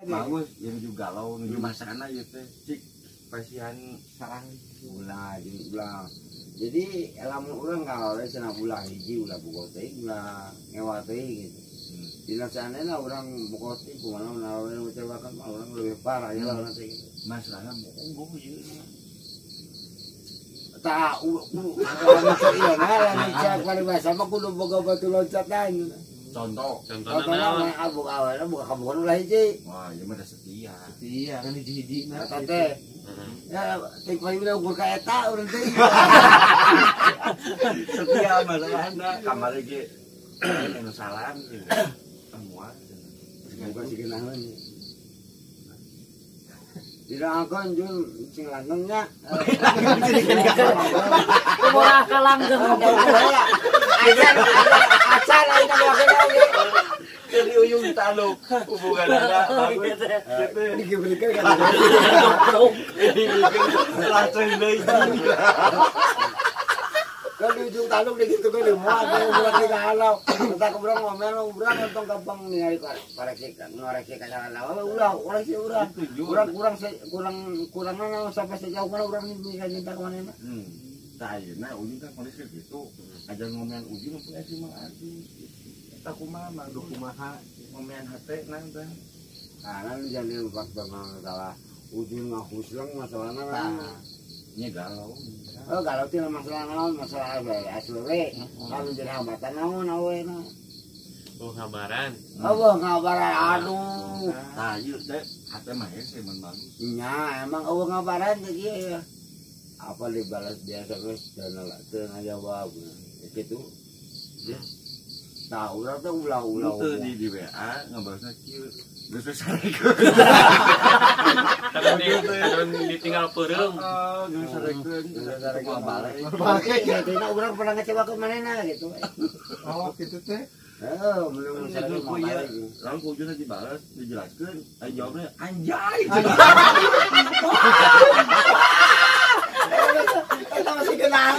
bagus ya menuju galau menuju masana ya teh cik pasihan sarang ulah jadi lamun urang galau cenah ulah hiji ulah boga teh ulah ngewa teh gitu dina sanena urang boga teh kumaha naon ngecewakan mah urang lebih parah ya lah nanti masalah monggo ieu tak iya nah cak paribasa mah kudu boga batu loncatan contohnya abu awalnya buka kampung ulah hiji wah ieu mah setia kan hiji-hiji na teh ya tik paling ukur ka eta urang teh setia masalahna kamar ge anu salam gitu semua semoga sigeunahun tidak akan jun cing langgengnya. Kumaha ka langgeng. Acan aing bawa lagi. Jadi uyung taluk hubungan ada bagus. Diberikan kan. Langsung deui. Kan di ujung taluk gitu kan muat urang kita halau. Kita kebrang ngomel urang entong gampang ningali koreksi ngoreksi ka salah. Ulah sih urang. Kurang sampai sejauh mana urang bisa minta ke mana. Tah ayeuna ujung kan kondisi gitu. Aja ngomel ujung punya si Mang Adi. Eta kumaha mah kumaha ngomean hate nang teh. Kan jadi faktor masalah ujung ngahuslang masalahna nya galau. Oh galau teh masalah naon masalah asli kalau jadi hambatan naon awena. Oh ngabaran. Oh ngabaran aduh. Tah ieu teh hate mah hese mun bagus. Nya emang eueuh ngabaran teh kieu ya. Apa dibalas biasa geus dana lah teu ngajawab. Kitu. Tah urang teh ulah-ulah. Teu di WA ngabalasna kieu. Geus sarekeun. Kadang ditinggal peureum. Geus sarekeun. Kumaha balik. Balik tina urang pernah ngecewa ke manehna gitu. oh kitu teh Belum sarekeun mau balik. Lalu kujuna dibalas, dijelaskeun, aya jawabna anjay. Eta masih kenal.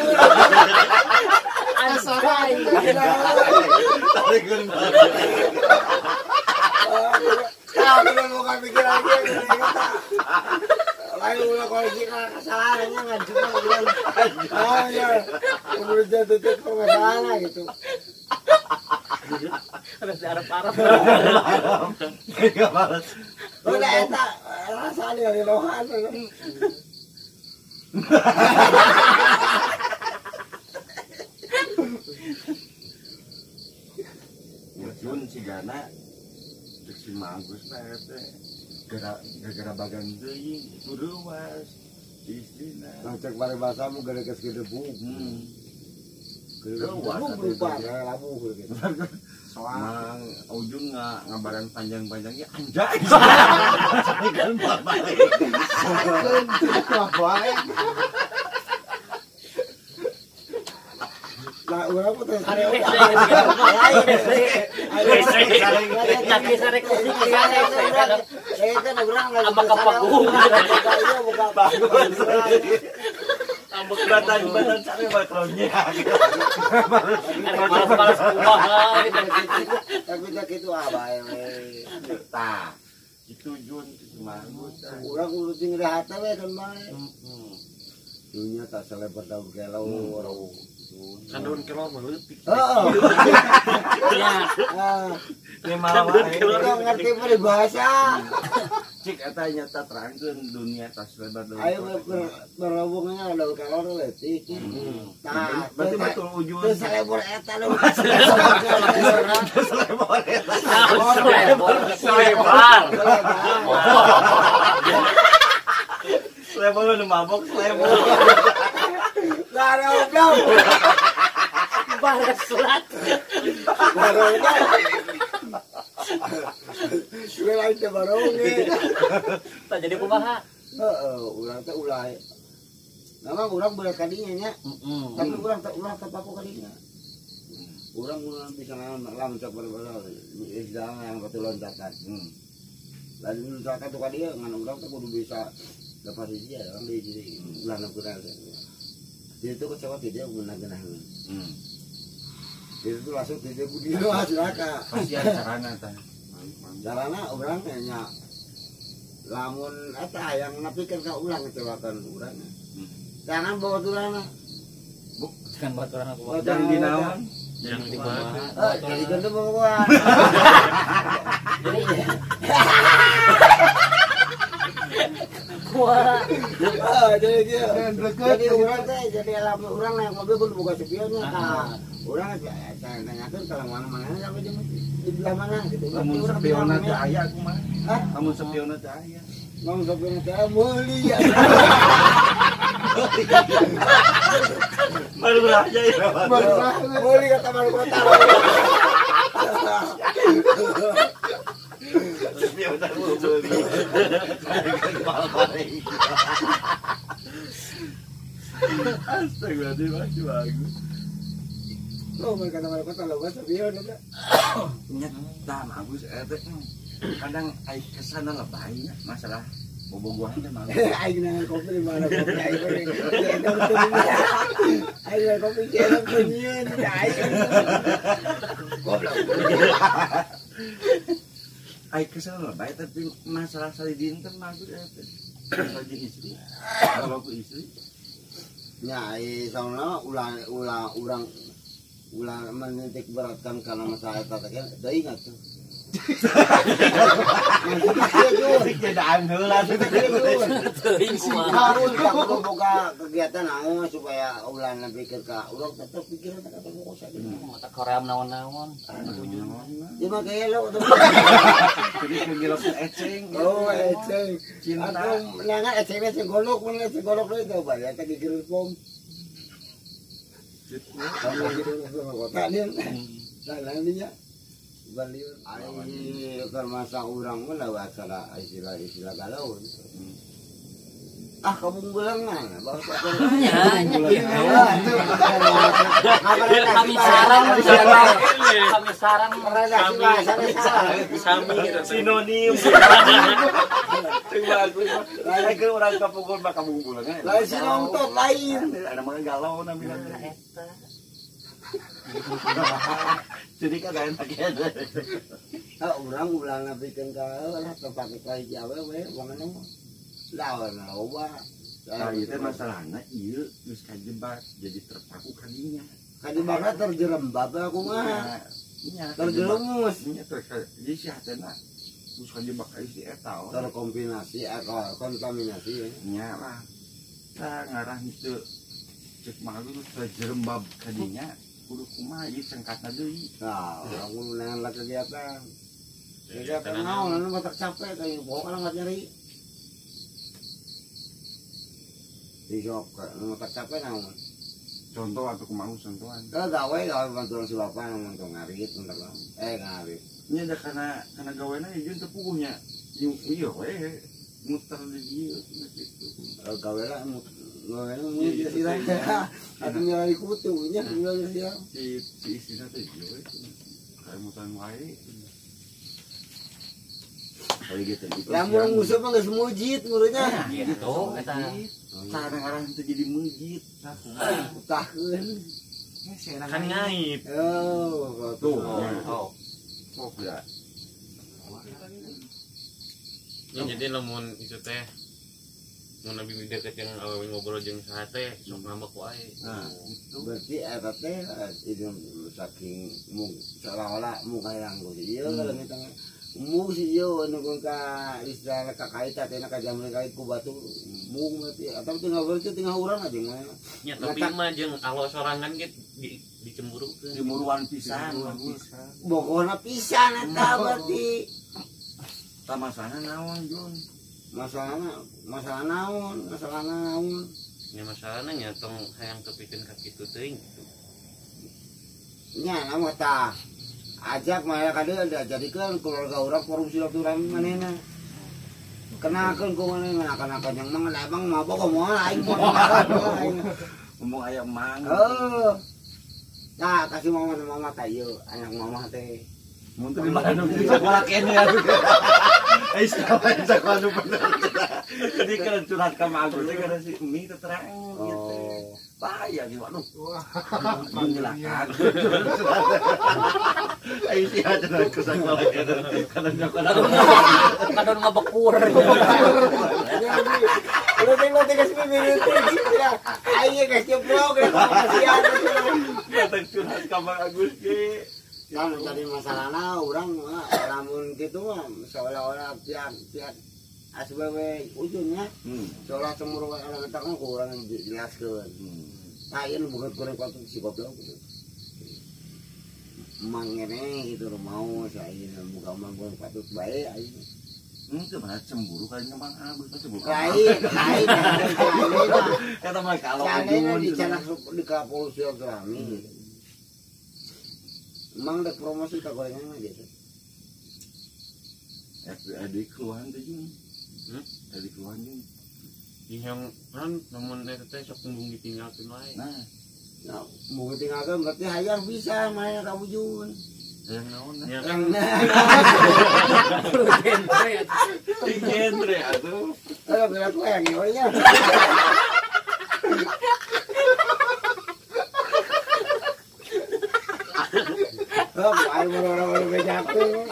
Anjay. Sarekeun. Tahu kan bukan pikir lagi lain ulah koleksi kesalahannya ngajukan bilang ya menurut jatuh permasalahan gitu Ada diarep-arep. Enggak balas. udah eta rasanya dari lohan Jun si Gana si Magus teh gara-gara bagan teuing itu ruas istrina cek paribasa mu gara-gara segede bu ruas berupa labu gitu Mang ujung ngabaran panjang-panjangnya anjay. Kan bapak. Lah urang putus Ada lagi sarek kucing eta urang lagi Ama kapagung. iya buka bagus Ambek batan sare bakronya. Balas kumaha tapi tak gitu bae Tah, itu Jun Magus. urang kudu ting rehat we kan bae dunia tak selebar daun kelau Kan daun kelor mah leutik. heeh ya. kita ngerti peribahasa Cik eta nyata terangkeun dunia tas lebar daun. ayo berhubungnya daun kelor letik nah Berarti betul ujung. terus selebar eta lu Selebar. Selebar lu mabok selebar. lah ada oblong Balas surat. barongnya gue lagi barongnya Tak jadi kumaha. ulang teh ulah memang urang berat kadinya nya tapi urang tepaku kadinya urang bisa lamun cak berbeda istilahnya yang betul loncatan lalu loncatan tuh kadinya ngan urang teh kudu bisa lepas dia orang di ulah nampuna dia itu kecewa tidak menang-menang dia itu langsung tidak budi lu hasilaka Kasihan carana tah. carana urang nya lamun eta yang napikeun ka ulang kecewakan urang. Jangan bawa turana. Kan baturan aku. Jangan dinaon. Jangan dikumaha. Jadi gede bawa. Kuah. Jadi dia. Jadi orang teh jadi alam orang naik mobil kudu buka spionnya. Nah, orang saya nanyakeun kalau mana-mana sampai di belah mana gitu. Kamu sepiona teh aya kumaha? Hah? Kamu sepiona teh aya. Ngomong spion teh meuli ya. Baru aja ya. Meuli kata baru kota. Sepiona meuli. Astagfirullahaladzim, masih bagus. Lo mereka kata baru kota lo bahasa spion itu. Nyata bagus teh. Kadang ai kesana lebay masalah bobogohan teh mah. Aing nang kopi di mana kopi aing. Aing kopi jalan punyeun aing. Goblok. Ai kesana lebay tapi masalah salidin teh bagus teh. Saji istri. Kalau ku istri Nya sauna ulang menitik beratkan karena masalah eta teh da ingat tuh. Kedaan heula Teuing kumaha. Harus tak perlu boga kegiatan naon supaya ulah pikir ka ulah tetep pikiran tak ketemu kosa gitu. Mata koream naon-naon. Ya mah gelo tuh. jadi kegilap eceng. Oh, eceng. Cinta. Aku nangan ecengnya sing golok mun sing golok deui teh bari eta dikirim pom. Kamu gitu sama kota dia. Nah, dia balieur ai kermasa urang mah lewat salah istilah galau. Kamu belengan bahasa Nya kami sarang Sami Sinonim. Lain ke orang kapungkur mah kamu belengan. lain si nonton lain. Ada mah galau na bilang eta. jadi kan enak ya. Urang ulang napikeun ka lah tempat kai Jawa we wangan mah. Lawan loba. Nah, itu masalahnya ieu geus kajebak jadi terpaku kadinya. Kadibakna terjerembab aku mah. Nya Terjerumus. nya jadi si hatena geus kajebak ka si eta. Terkombinasi atau kontaminasi. Nya lah. Tah ngarah itu cek mah geus terjerembab kadinya. Kudu kumaha ieu sengkatna deui. Nah, aku nangan lah kegiatan. Kegiatan naon anu mah capek kayak pokoknya nggak nyari. Di jok, anu mah capek naon. Contoh atau kumaha contohan. Kalau gawe bantuan si bapak nonton ngarit bentar lah. Ngarit. Nya da kana gawena ieu teu puguhnya. Ieu we muter di dieu gitu. Gawe lah gawe lah mun sirah. Atuh nyari kutu nya nyari sirah. Si istrina teh ieu we. Kayak mutan wae. Kayak gitu. Lamun musuh mah geus mujid murunya. Gitu eta. Kadang-kadang itu jadi mujid. Tahkeun. Kan ngaib. Oh, Tuh. Oh. Oh ya. Ya jadi lamun itu teh mun nabi deket yang awewe ngobrol jeung saha teh sok ngambek wae. Nah, itu berarti eta teh itu saking mung seolah-olah muka yang go ieu kalau mitang mung si ieu anu ka istilah ka kait atena ka jaman kait ku batu mung berarti atau tinggal berarti tinggal urang aja mah. Nya tapi mah jeung alo sorangan ge dicemburukeun. di muruan pisan. Bokona pisan eta berarti. Tamasana naon Jun? Masalah naon? Nya masalahna nya tong hayang tepikeun ka kitu teuing. Nya nama tah ajak maya ka dieu dijadikeun keluarga urang forum silaturahmi manehna. Kenakeun ku manehna kana yang mang abang mabok moal aing moal. Ngomong aya emang. Nah, kasih mama teh ieu anak mama teh. Mun teu di mana di sekolah kene ya. Sekolah nu bener. Jadi kalau curhat ka Mang Agus teh kana si Emi teh terang gitu. bahaya gitu aduh Wah, menjelakkan ayo sih aja nak kesan kadang Kadon ngabekur. Lu tengok tiga minit ya. Ayo guys jeblok kasihan. datang curhat kamar Agus ge Nah, jadi masalahnya orang lamun gitu mah seolah-olah pihak ASBW ujungnya seolah cemburu orang katakan kurang jelaskan. Nah ini bukan kurang kuat si goblok gitu. Emang ini gitu mau saya bukan emang kurang patut baik aja. itu malah cemburu kali nyamang Agus cemburu Lain kata mah kalau seandainya di channel di kapol silaturahmi. Emang ada promosi kagorengan gitu. adik keluhan teh jeung adik keluhan jeung yang kan namun eta teh sok tembung ditinggalkeun wae. nah Nah, mau tinggalkan berarti hayang bisa main ka wujud. yang naon Ya kan genre atuh Bila ku yang nya. Oh, ayo orang-orang bejaku.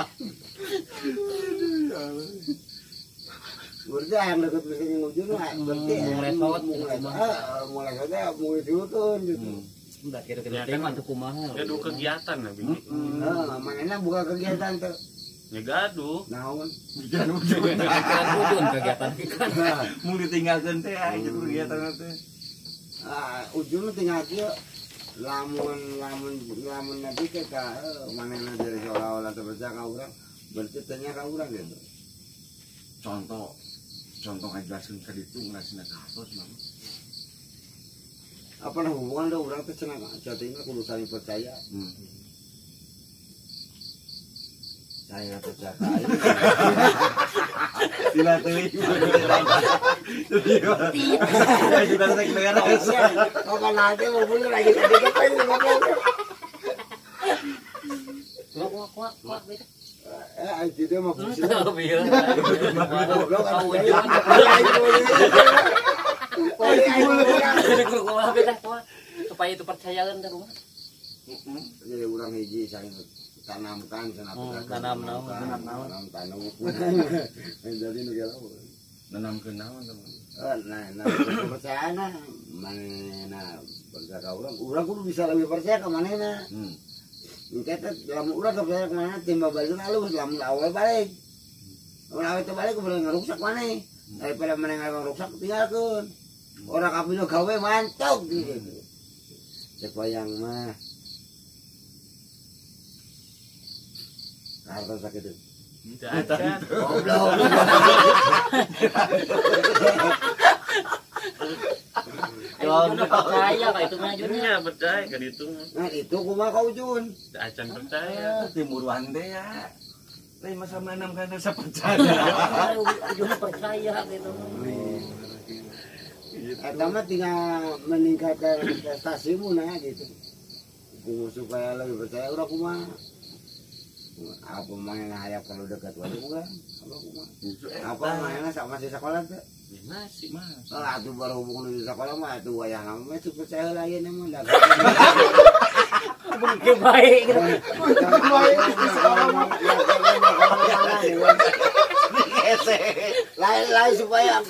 Berarti yang dekat mesin wujud lah. Berarti mulai saja mulai diutun gitu. Udah kira-kira tema tuh kumaha. ada dua kegiatan lah bini. Manehna buka kegiatan tuh. Ya gaduh. Naon? jangan Kegiatan wujud kegiatan ikan. mau ditinggalkan teh aja kegiatan teh Ujung tinggal kieu lamun nanti ke manehna dari seolah-olah terpercaya ka urang berarti tanya ka urang gitu. contoh ngajelasin ka ditu ngasina ka atos mah Apa nah hubungan ada urang teh cenah jadinya kudu saling percaya. Saya percaya ka aing. sila teuing sudah rek beres Kapan aja mau punya lagi tadi kan ngomong. Kuat beda. Anjir dia mah pusing. Bieu. Goblok Kau kan. Jadi kumaha beda kuat. Supaya itu percayaan ke rumah. Jadi urang hiji saling tanamkan Tanam tanam. Jadi nu gelau. nanamkeun naon teman Nah, percaya manehna percaya ka urang kudu bisa lebih percaya ka manehna. Kita dalam urang percaya ka manehna timba balik halus lamun awal balik. Lamun awal balik kudu ngerusak maneh. Daripada maneh ngerusak tinggalkeun. Orang kapino gawe mantap gitu. Cek wayang mah. Karena sakit itu. Tidak ada. Goblok. Ayo udah percaya kayak itu mah Jun. Iya percaya ke ditu. Nah itu kumaha ka ujun. Acan percaya. timuruan teh ya lain masa menanam kan rasa percaya Jun percaya gitu. Eta mah tinggal meningkatkan prestasimu nah gitu. Supaya lebih percaya urang kumaha. Apa mana hayap kalau dekat waduh bukan? Apa mana masih sekolah tuh? Ya masih mas. Atuh baru hubungan di sekolah mah atuh wayang mah itu percaya lagi nih mah. Mungkin baik gitu. Lain supaya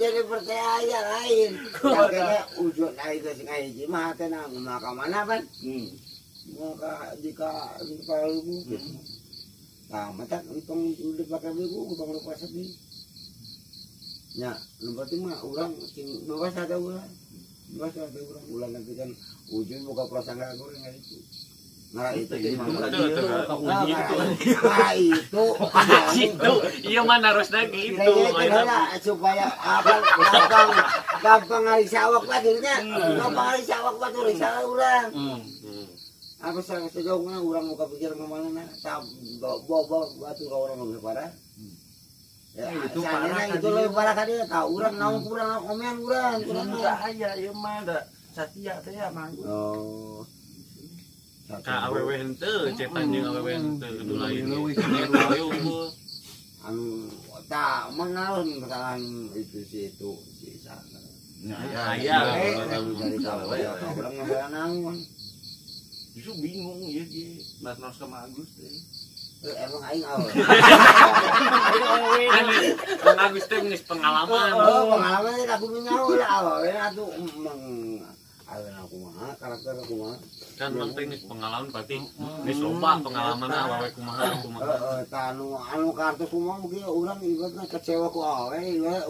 jadi percaya lain. Akhirnya ujung lain ke sing hiji mah teh nang maka mana kan? Maka jika lugu gitu. Nah, mata untung udah pakai buku, untung lupa sedih. Ya, berarti mah orang sing bebas ada urang. Bebas ada urang. Ulang nanti kan ujung muka prasangka goreng itu. Nah, itu gimana? Nah, itu. Itu. Iya mana harusnya gitu. Supaya apa gampang hari sawak baturnya. Gampang hari sawak batur risalah urang. Apa sejauh mana orang muka pikir kemana nah bawa batu ke orang lebih parah ya itu parah itu lebih parah kan dia tahu orang naung kurang omean kurang enggak aya ieu mah da satia teh ya mang Ka awewe henteu cetan jeung awewe henteu kudu lain. anu tak mengalun kesalahan itu si sana Aya. Dari kalau orang nggak naon. Justru bingung ya dia Mas sama Agus teh. Emang aing awal. Kang Agus teh geus pengalaman. Pengalaman aku nyawa lah awal atuh aweun aku mah karakter aku mah. Kan mang teh geus pengalaman berarti geus loba pengalamanna awewe kumaha. Anu kartu kumaha mungkin urang ibaratna kecewa ku awe,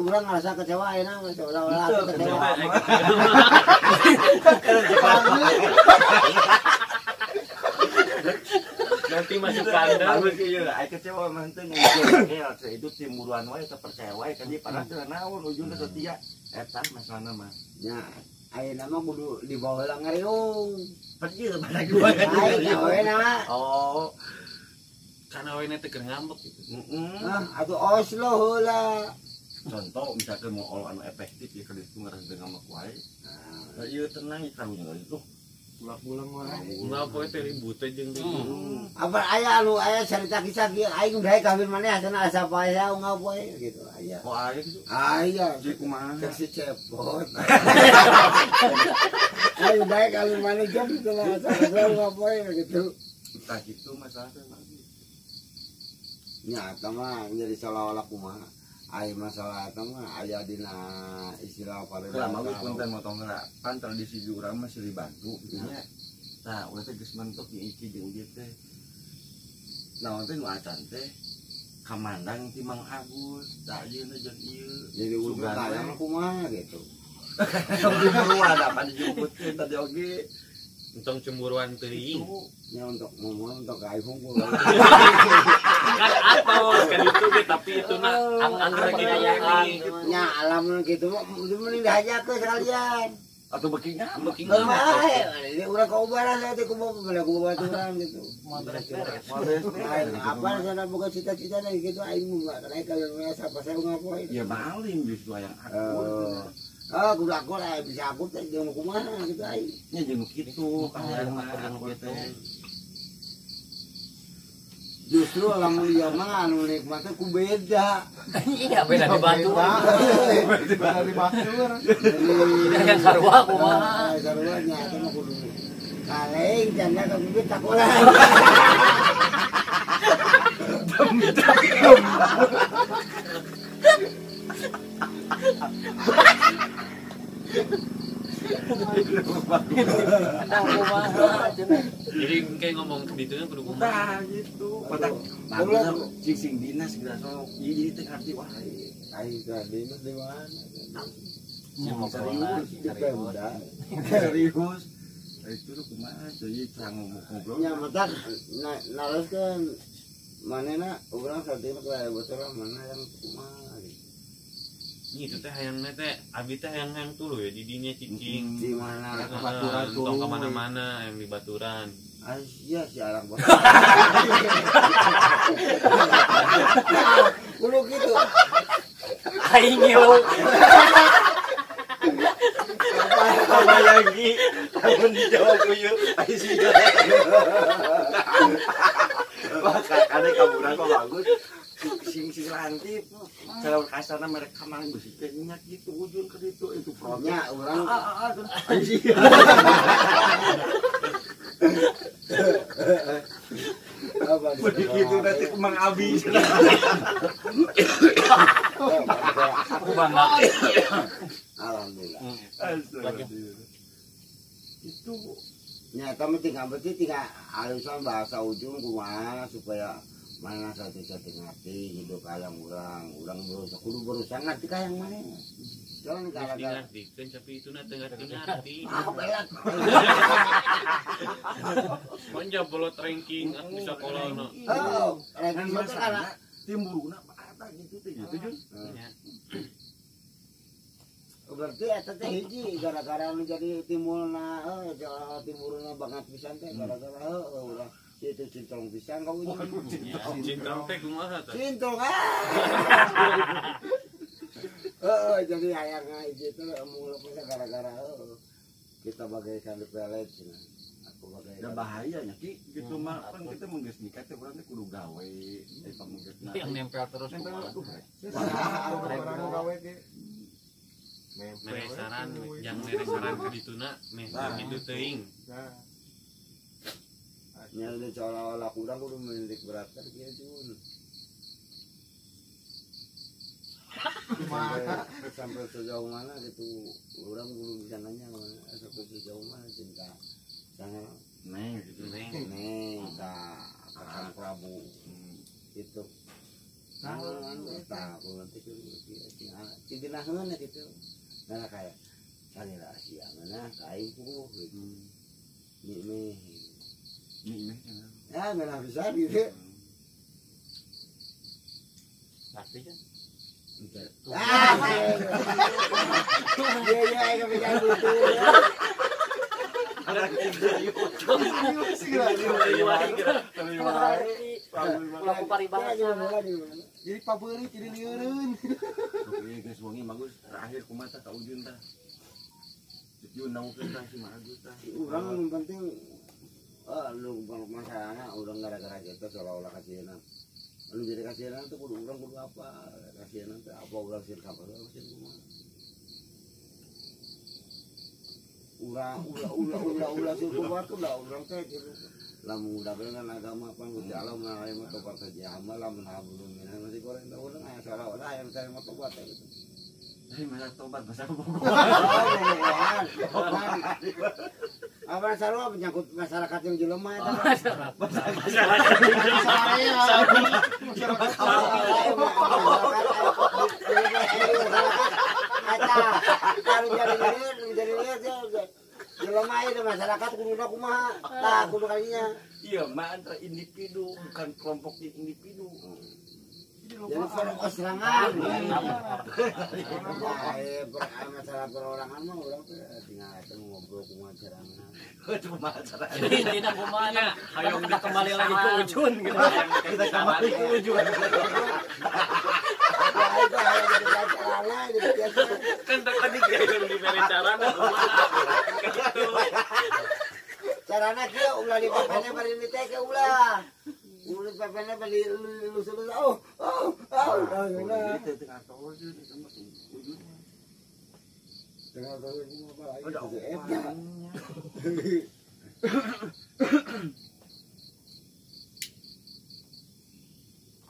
urang ngerasa kecewa ayeuna mah seolah-olah kecewa. Nanti masuk kandang. Bagus ieu aya kecewa manten itu timuruan wae percaya wae kan dia padahal teu naon ujungna setia eta masalahna mah. Nya ayeuna mah kudu dibawa heula ngariung. Pergi pada gua kan. Ayeuna Oh, Karena awalnya teh keur ngambek gitu. atuh oslo heula. contoh misalkan mau ol anu efektif ya kalau itu ngerasa dengan mak wae. Nah, iya tenang ya kamu itu. Pulang wae. Enggak apa teh ribut aja jeung dieu. Apa aya anu aya cerita kisah kieu aing dae kawin maneh asana asa pae unggal poe gitu aya. Oh aya gitu. Aya Jadi kumaha? si cepot. Aing dae kawin maneh jam gitu lah asa unggal poe gitu. Entah gitu masalahnya mah. Nyata mah jadi seolah-olah kumaha. Ai masalah eta mah aya dina istilah Kalau paredan. mau pun teh motong heula. Pan tradisi di urang mah silih bantu gitu nya. Tah, urang teh geus mentok di iki jeung ieu teh. Naon teh nu acan teh kamandang ti Mang Agus, tah ieu na jeung ieu. Jadi ujung tayang kumaha gitu. Di luar apa dijemputkeun tadi oge. Entong cemburuan teuing. Nya untuk ngomong untuk iPhone ku. Kan atos kan itu ge tapi itu na anggar lagi dayaan. Nya alam gitu mah mending dihajakeun sekalian. Atau bekinya Beuking Bae, ini urang kaubaran saya teh kumaha batu baturan gitu. Apa sana bukan cita-cita dari gitu aing mah naik kalau siapa saya ngapain. ya maling justru yang aku. Kudu aku lah bisa aku teh jeung kumaha gitu aing. Nya jeung kitu kahayan mah anu teh. Justru lamun dia mah anu nikmatnya ku beda. Iya beda di batu. Beda di batur. Yang sarua kumaha. Sarua nya teh mah kudu kaleng janda ka bibit takolan. Jadi kayak ngomong gitu kan kudu kumaha. Tah gitu. Patak bagusna sing dinas segala sok. Jadi teh ngarti wah Aing ka dinas di mana? serius Di Pemda. serius. Itu tuh kumaha jadi trang ngobrol. Nya matak nalaskeun manehna urang saeutik mah bocor mana yang kumaha gitu. Itu teh hayangna teh abi teh hayang tuluy ya di dinya cicing. Di mana? Baturan tuh. Tong ka mana-mana yang di baturan. Asia si alang bos. Kudu gitu. Aing ngilu. Apa lagi? Kamu dijawab kuyu. Aisy. Wah, kadang kaburan kok bagus. Sing lanti kalau kasarna mereka mang besi minyak gitu ujung ke itu protes. Nya urang Aisy. apa Begitu nanti Mang Abi. Aku bangga. Alhamdulillah. Itu Nya kami tinggal alusan bahasa ujung kumaha supaya mana satu-satu ngerti hidup kayang urang berusaha kudu berusaha ngerti kayang mana. Jangan gara-gara Ngartikeun tapi itu na teu ngarti. belat. Manja bolot ranking di sekolahna. Oh, kan ranking mah masalah timburuna apa gitu teh gitu Jun. berarti eta teh hiji gara-gara anu jadi timbulna timburna banget pisan teh gara-gara urang itu cintong pisan kau ini. Cintong teh kumaha tah? Cintong jadi ayangnya itu mulai gara-gara kita bagaikan di pelet aku bagai Ada bahayanya ki gitu mah kan kita menggeus nikah teh urang teh kudu gawe pamunggeusna. Yang nempel terus kumaha. Orang gawe ge. mere saran yang mere saran ke dituna meh kitu teuing. Nah, nya udah seolah-olah kurang kudu menitik beratkan kieu Jun. Sampai sejauh mana gitu orang belum bisa nanya sampai sejauh mana cinta sangat Neng gitu. neng kakang Prabu itu aku nanti cinginaheun gitu nah kayak kali rahasia mana kain ku gitu ini ya nggak bisa gitu Pasti kan. Iya, kepikiran gitu. Laku paribasa. jadi paberit jadi lieureun. Oke, geus wengi bagus. Terakhir kumaha ka ujun tah. Ujun naungkeun tah si Magus tah. Urang yang penting lu masalahnya urang gara-gara gitu seolah-olah kasihan. Lu jadi kasihan tuh kudu urang kudu apa? Kasihan teh apa urang sieun ka apa sieun kumaha? Ulah sieun kumaha tuh lah urang teh gitu. Lamun udah dengan agama pan Gusti Allah mah aya tobat saja amal lamun hablum minna masih goreng teh urang aya salah yang teh mah tobat teh gitu. Masa tobat masa bohong. Apa sarua menyangkut masyarakat yang jelema eta. Jelema itu masyarakat kudu kumaha? Tah kudu kalinya. Iya, mah antara individu bukan kelompok individu. Jadi serangan. Masalah perorangan mah orang tuh tinggal ngobrol kumaha serangan. Cuma acara. Tidak kumaha. Hayang kita kembali lagi ke ujun gitu. Kita kembali ke ujun. Kan tadi dia yang diberi carana kumaha. Carana kieu ulah dipapene bari teh ke ulah. Ulah dipapene bari lulus. Itu tengah tahun itu mah ujun. Tengah tahun ini apa lagi? Ada opannya.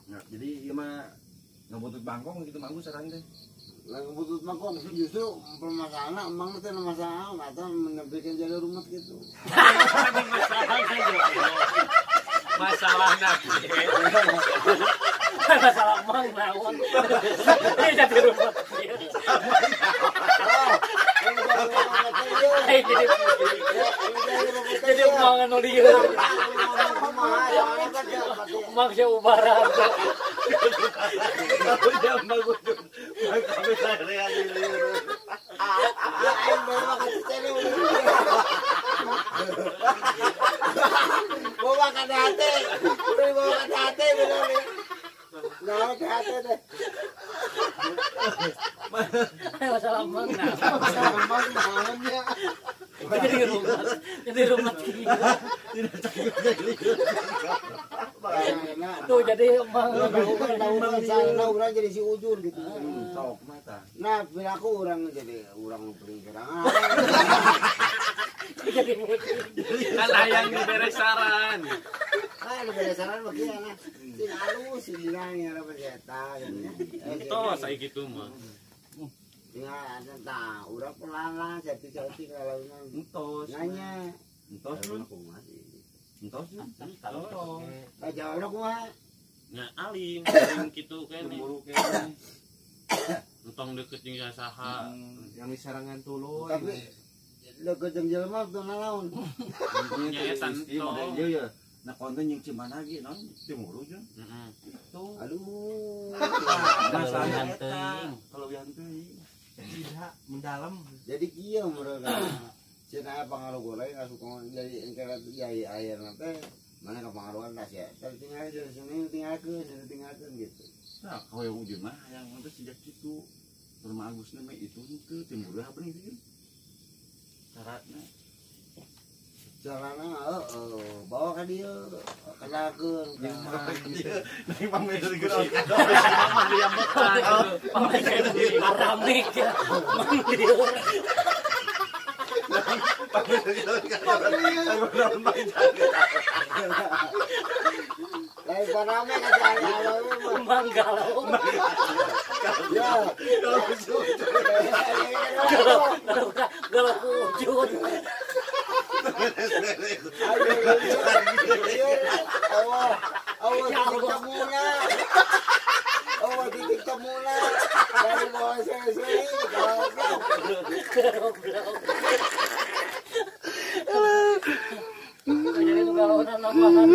Nah, jadi ieu mah ngebutut bangkong gitu bagus saran teh. Lagi butut mangkong justru permasalahan emang itu masalah atau menepikan jalur rumah gitu. Masalah nanti. Masalah mang naon. Dia jadi rumah. Jadi mang anu lieur. Mang sia ubaran. Aku jam bagus. Kami saya liur. Bawa ke hati, bawa ke hati benar ya. Bawa ke hati deh. Masalah mang naon. Emang naonnya. Jadi rumah tuh jadi mang tahu orang jadi si ujur gitu. Sok mata. Nah, bila aku orang jadi orang penggerangan. jadi Kan hayang diberi saran. Ada berdasarkan bagaimana? Sing halus sih bilangnya apa jeta gitu. Tos saya gitu mah. Tinggal ada tahu orang pelan-pelan satu-satu kalau Entos. nanya. Entos lu. Aku masih. Entos lu. Oh. Jawab aku mah. Nya alim kitu kene. Buru kene. Entong deket jeung saha. Yang disarangan tuluy. Tapi deket jeung jelema tuh naon. Nya eta Iya ya. Nah konten yang cimana lagi non timur ujun. Heeh. Itu. Aduh. Masalahnya kalau yang teuing. Tidak mendalam. Jadi kieu mereka. Cenah pengaruh goreng suka jadi engkerat yai air nanti mana kepengaruhan tas ya. Tinggal dari sini tinggalkan gitu. Nah, kalau yang ujung mah yang untuk sejak itu Rumah Agus nama itu ke timur lah bener gitu. Syaratnya carana bawa ka dieu kenalkeun Nih pamer di gerak. Aramik ya. Mandir. lain parame ka jaya Manggalau. ya Galau kujun. titik temuna dari bawah seri Jadi itu galau nambahan.